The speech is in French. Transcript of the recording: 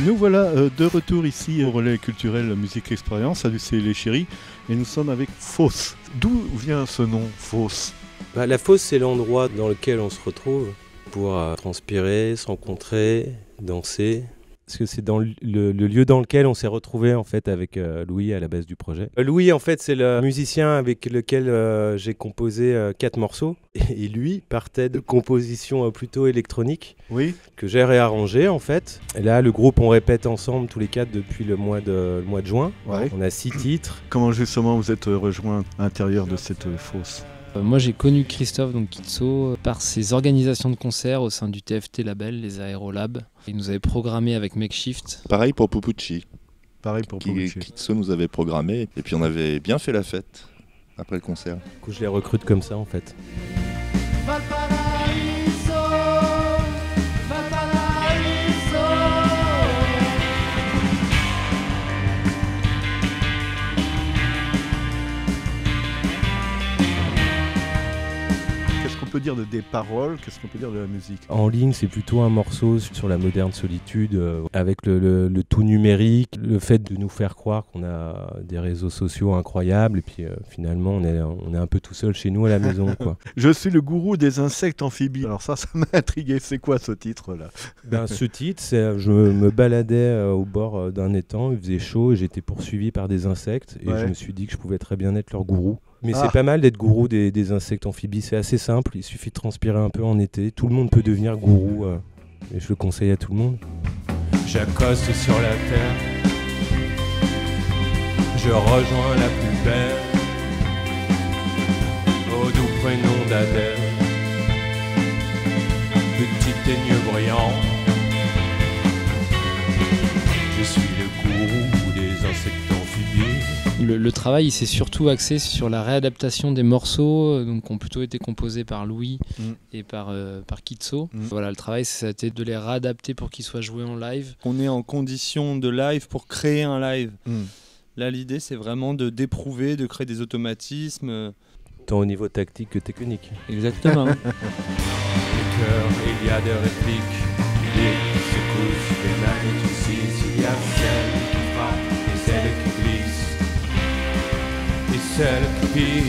Nous voilà de retour ici au Relais Culturel Musique Expérience. Salut, c'est les chéris. Et nous sommes avec Fosse. D'où vient ce nom, Fosse ? La fosse, c'est l'endroit dans lequel on se retrouve pour transpirer, se rencontrer, danser. Parce que c'est dans le lieu dans lequel on s'est retrouvé en fait avec Louis à la base du projet. Louis en fait c'est le musicien avec lequel j'ai composé 4 morceaux et lui partait de compositions plutôt électroniques que j'ai réarrangées en fait. Et là le groupe on répète ensemble tous les 4 depuis le mois de juin. Ouais. On a 6 titres. Comment justement vous êtes rejoints à l'intérieur de cette fosse ? Moi j'ai connu Christophe, donc Kitso, par ses organisations de concerts au sein du TFT Label, les Aérolabs. Il nous avait programmé avec Makeshift. Pareil pour Pupucci. Pupucci. Kitso nous avait programmé et puis on avait bien fait la fête après le concert. Du coup je les recrute comme ça en fait. Qu'est-ce qu'on peut dire des paroles, qu'est-ce qu'on peut dire de la musique ? En ligne, c'est plutôt un morceau sur la moderne solitude, avec le tout numérique, le fait de nous faire croire qu'on a des réseaux sociaux incroyables, et puis finalement, on est un peu tout seul chez nous à la maison, quoi. Je suis le gourou des insectes amphibies. Alors ça m'a intrigué. C'est quoi ce titre-là ? Ce titre, je me baladais au bord d'un étang, il faisait chaud, et j'étais poursuivi par des insectes, et je me suis dit que je pouvais très bien être leur gourou. Mais c'est pas mal d'être gourou des insectes amphibies, c'est assez simple, il suffit de transpirer un peu en été, tout le monde peut devenir gourou, et je le conseille à tout le monde. J'accoste sur la terre, je rejoins la plus belle, au doux prénom d'Adèle, petit teigneux brillant, je suis le gourou des insectes amphibies. Le travail il s'est surtout axé sur la réadaptation des morceaux donc, qui ont plutôt été composés par Louis et par Kitso. Voilà, le travail c'était de les réadapter pour qu'ils soient joués en live. On est en condition de live pour créer un live. Là l'idée c'est vraiment d'éprouver, de créer des automatismes. Tant au niveau tactique que technique. Exactement. Le cœur, il y a des répliques, des secousses, des magnéticismes, il y a celle qui frappe et celle qui glisse. Celle qui